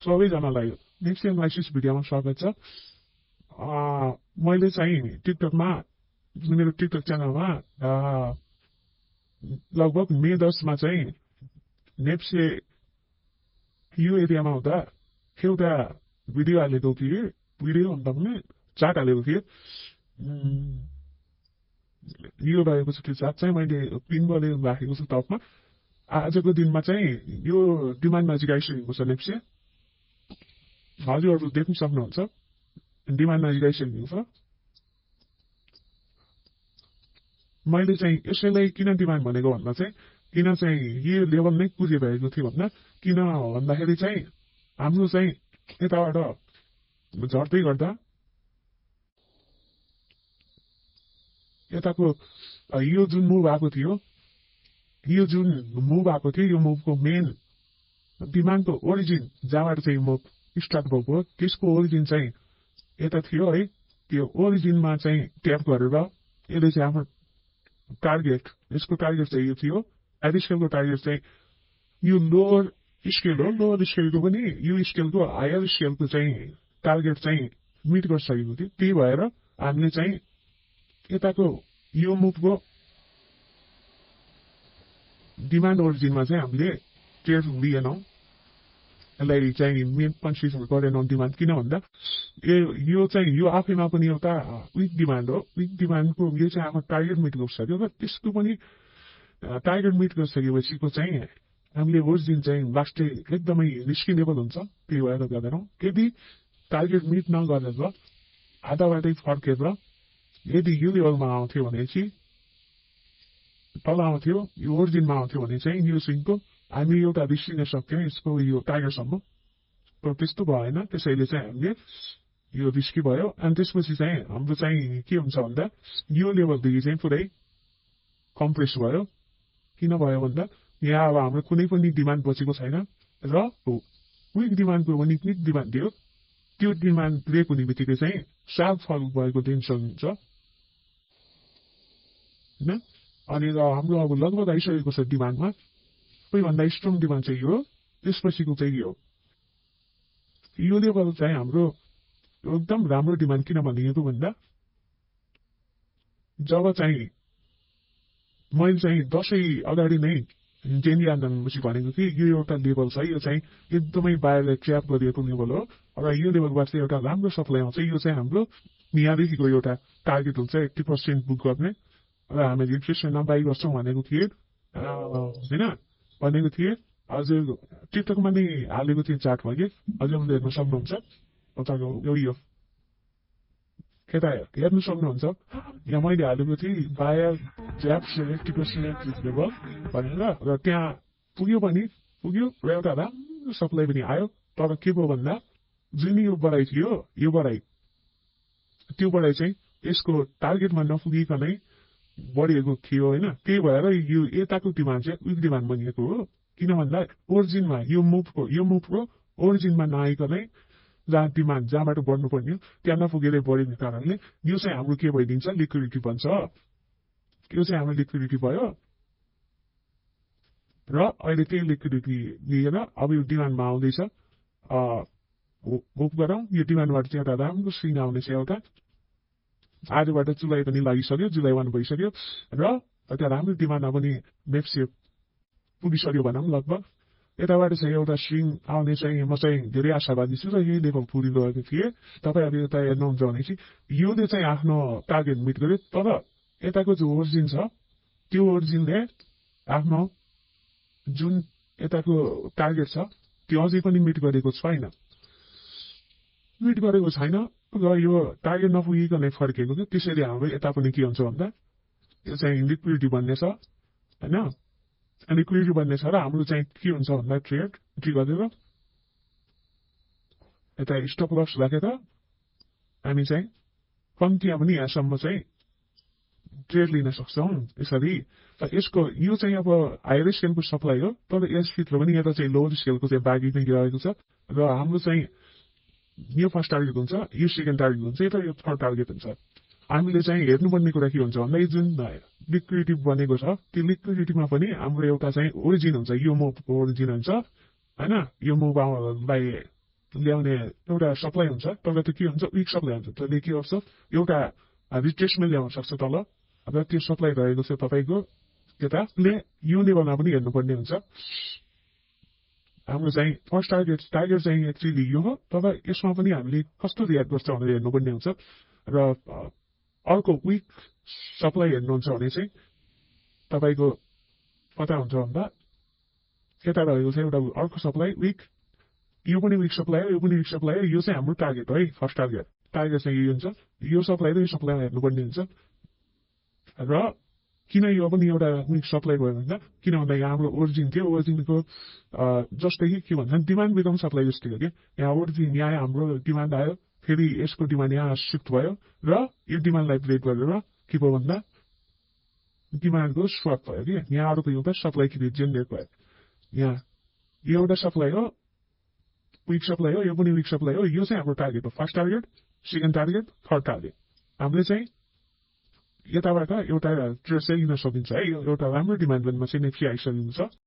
सबैजनालाई next analysis भिडियोमा स्वागत छ। मैले चाहिँ टिकटकमा मेरो टिकटक च्यानलमा लगभग मे 10 मा चाहिँ नेप्से यो एरियामा हुँदा एउटा भिडियो हालेको थिएँ। भिडियो भन्दा पनि चार्ट हालेको थिएँ। यो रहेको छ। त्यो चार्ट चाहिँ मैले पिन गरेर राखेको छु टपमा। आजको दिनमा चाहिँ यो डिमान्डमा चाहिँ गइसकेको छ नेप्से। हजुरहरू देख्न सक्नुहुन्छ डिमान्डमा गइसकेको छ। मैले चाहिँ यसैलाई किन डिमान्ड भनेको भन्दा चाहिँ किन चाहिँ यो लेभल नै पुगिरहेको थियो भन्दा किन भन्दाखेरि चाहिँ हाम्रो चाहिँ यताबाट झर्दै गर्दा यताको यो जुन मुभ आएको थियो, यो जुन मुभ आएको थियो, यो मुभको मेन डिमान्डको ओरिजिन जहाँबाट चाहिँ मुभ स्टार्ट भएको त्यसको ओरिजिन चाहिँ यता थियो है। त्यो ओरिजिनमा चाहिँ ट्याप गरेर यसले चाहिँ आफ्नो टार्गेट, यसको टार्गेट चाहिँ यो थियो। एडिसनलको टार्गेट चाहिँ यो लोअर स्केल हो। लोअर स्केलको पनि यो स्केलको हायर स्केलको चाहिँ टार्गेट चाहिँ मिट गरिसकेको थियो। त्यही भएर हामीले चाहिँ यताको यो मुभको डिमान्ड ओरिजिनमा चाहिँ हामीले ट्रेड लिएनौँ। यसलाई चाहिँ मेन कन्सिडर गरेनौँ डिमान्ड। किन भन्दा यो चाहिँ यो आफैमा पनि एउटा विक डिमान्ड हो। विक डिमान्डको यो चाहिँ आफ्नो टार्गेट मिट गरिसक्यो र त्यसको पनि टार्गेट मिट गरिसकेपछिको चाहिँ हामीले ओरिजिन चाहिँ लास्टै एकदमै रिस्की लेभल हुन्छ। त्यही भएर गर्दैनौँ। यदि टार्गेट मिट नगरेर आधा बाटै फर्केर यदि यो लेभलमा आउँथ्यो भने चाहिँ तल आउँथ्यो, यो ओरिजिनमा आउँथ्यो भने चाहिँ यो स्विङको हामी एउटा रिस्क लिन सक्थ्यौँ यसको यो टार्गेटसम्म। तर त्यस्तो भएन। त्यसैले चाहिँ हामीले यो रिस्की भयो। अनि त्यसपछि चाहिँ हाम्रो चाहिँ के हुन्छ भन्दा यो लेभलदेखि चाहिँ पुरै कम्प्रेस भयो। किन भयो भन्दा यहाँ अब हाम्रो कुनै पनि डिमान्ड बचेको छैन र विक डिमान्डको पनि विक डिमान्ड थियो। त्यो डिमान्ड ब्रेक हुने बित्तिकै चाहिँ सार्प फल भएको टेन्सन हुन्छ होइन। अनि हाम्रो अब लगभग आइसकेको छ डिमान्डमा। सबैभन्दा स्ट्रङ डिमान्ड चाहिँ यो हो। त्यसपछिको चाहिँ यो लेभल चाहिँ हाम्रो एकदम राम्रो डिमान्ड। किन भनेको भन्दा जब चाहिँ मैले चाहिँ दसैँ अगाडि नै जेनी आन्दोलनपछि भनेको थिएँ यो एउटा लेभल छ, यो चाहिँ एकदमै बाहिरलाई ट्र्याप गरिएको लेभल हो र यो लेभलबाट चाहिँ एउटा राम्रो सप्लाई आउँछ। यो चाहिँ हाम्रो यहाँदेखिको एउटा टार्गेट हुन्छ 80% बुक गर्ने र हामीले रिफ्रेसनमा बाई गर्छौँ भनेको थिएँ होइन भनेको थिएँ। हजुर टिकटकमा नै हालेको थिएँ चार्ट मैले। हजुरले हेर्न सक्नुहुन्छ। यो यता हेर्न सक्नुहुन्छ। यहाँ मैले हालेको थिएँ बायर ट्र्याप 80% लेभल भनेर र त्यहाँ पुग्यो र एउटा राम्रो सप्लाई पनि आयो। तर के भयो भन्दा जुन यो बढाइ थियो, यो बढाइ त्यो बढाइ चाहिँ यसको टार्गेटमा नपुगिकनै बढेको थियो होइन। त्यही भएर यो यताको डिमान्ड चाहिँ विक डिमान्ड बनिएको हो। किन भन्दा ओरिजिनमा यो मुभको ओरिजिनमा नआइकनै जहाँ डिमान्ड जहाँबाट बढ्नुपर्ने त्यहाँ नपुगेरै बढेको कारणले यो चाहिँ हाम्रो के भइदिन्छ, लिक्विडिटी बन्छ। यो चाहिँ हाम्रो लिक्विडिटी भयो र अहिले त्यही लिक्विडिटी लिएर अब यो डिमान्डमा आउँदैछ। होप गरौँ यो डिमान्डबाट चाहिँ एउटा राम्रो स्विङ आउनेछ। एउटा आजबाट जुलाई पनि लागिसक्यो, जुलाई 1 भइसक्यो र एउटा राम्रो डिमान्डमा पनि नेप्से पुगिसक्यो भनौँ लगभग। यताबाट चाहिँ एउटा स्विङ आउने चाहिँ म चाहिँ धेरै आशावादी छु र यही लेभल पुगिरहेको थिएँ। तपाईँहरू यता हेर्नुहुन्छ भने चाहिँ योले चाहिँ आफ्नो टार्गेट मिट गर्यो। तर यताको जो ओरिजिन छ त्यो ओरिजिनले आफ्नो जुन यताको टार्गेट छ त्यो अझै पनि मिट गरेको छैन र यो टार्गेट नपुगिकनै फर्केको थियो। त्यसैले हाम्रो यता पनि के हुन्छ भन्दा यो चाहिँ लिक्विडिटी बन्ने छ होइन। लिक्विडिटी बन्ने छ र हाम्रो चाहिँ के हुन्छ भन्दा ट्रेड के गरेर यता स्टप लस राखेर हामी चाहिँ कम्तीमा पनि यहाँसम्म चाहिँ ट्रेड लिन सक्छौँ यसरी। र यसको यो चाहिँ अब हायर स्केलको सप्लाई हो। तर यसभित्र पनि यता चाहिँ लोवर स्केलको चाहिँ बागी नै रहेको छ र हाम्रो चाहिँ यो फर्स्ट टार्गेट हुन्छ, यो सेकेन्ड टार्गेट हुन्छ, यता यो थर्ड टार्गेट हुन्छ। हामीले चाहिँ हेर्नुपर्ने कुरा के हुन्छ भन्दा यो जुन लिक्विडिटी बनेको छ त्यो लिक्विडिटीमा पनि हाम्रो एउटा चाहिँ ओरिजिन हुन्छ। यो मुभको ओरिजिन हुन्छ होइन। यो मुभलाई ल्याउने एउटा सप्लाई हुन्छ तर त्यो के हुन्छ विक सप्लाई हुन्छ त्यसले के गर्छ एउटा रिट्रेसमेन्ट ल्याउन सक्छ तल र त्यो सप्लाई रहेको छ तपाईँको यताले यो लेभलमा पनि हेर्नुपर्ने हुन्छ हाम्रो चाहिँ फर्स्ट टार्गेट चाहिँ एक्चुअली यो हो तर यसमा पनि हामीले कस्तो रियाक्ट गर्छ भनेर हेर्नुपर्ने हुन्छ र अर्को विक सप्लाई हेर्नुहुन्छ भने चाहिँ तपाईँको कता हुन्छ भन्दा यता रहेको छ एउटा अर्को सप्लाई विक यो पनि विक सप्लाई हो यो पनि विक सप्लाई हो यो चाहिँ हाम्रो टार्गेट हो है फर्स्ट टार्गेट चाहिँ यही हुन्छ यो सप्लाई र यो सप्लाईमा हेर्नुपर्ने हुन्छ र किन यो पनि एउटा विक सप्लाई भयो भन्दा किन भन्दा यहाँ हाम्रो ओरिजिन थियो ओरिजिनको जस्तै के भन्छ डिमान्ड बिकम सप्लाई जस्तै हो कि यहाँ ओरिजिन यहाँ हाम्रो डिमान्ड आयो फेरि यसको डिमान्ड यहाँ सिफ्ट भयो र यो डिमान्डलाई ब्रेक गरेर के भयो भन्दा डिमान्डको स्वप भयो कि यहाँ अर्को एउटा सप्लाई जेनेरेट भयो यहाँ यो एउटा सप्लाई हो विक सप्लाई हो यो पनि विक सप्लाई हो यो चाहिँ हाम्रो टार्गेट हो first target second target third target हामीले चाहिँ यताबाट एउटा ट्रेड चाहिँ लिन सकिन्छ है एउटा राम्रो डिमान्ड चाहिँ नेक्स्ट आइसकेको छ